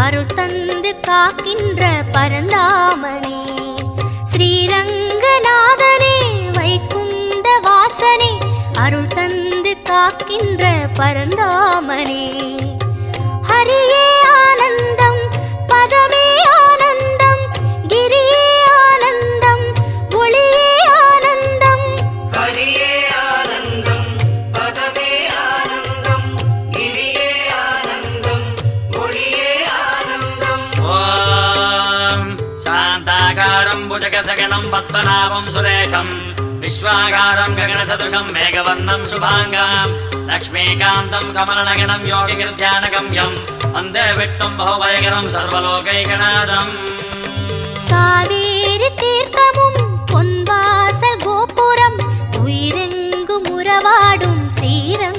அருள் தந்து காக்கின்ற பரந்தாமனே ஸ்ரீரங்கநாதனே வைகுந்த வாசனே அருள் தந்து காக்கின்ற பரந்தாமனே ஹரியே ஆனந்தம் பதமே ஆனந்தம் கிரியே ஆனந்தம் ஒளியே ஆனந்தம் ஹரியே ஆனந்தம் பதமே ஆனந்தம் கிரியே ஆனந்தம் ஒளியே ஆனந்தம். ஓம் சாந்தாகாரம் புஜகசகனம் பத்மநாபம் சுரேஷம் விஸ்வாகாரம் ககனசதுஷம் மேகவர்ணம் சுபாங்கம் லக்ஷ்மீகாந்தம் கமலநகனம் யோகிகிருத்யானகம்யம் வந்தே விட்டும் பகுவயகரம் சர்வலோகைகநாதம். காவேரி தீர்த்தமும் பொன்வாசல் கோபுரம் உயிரெங்கும் உறவாடும் ஸ்ரீரங்கம்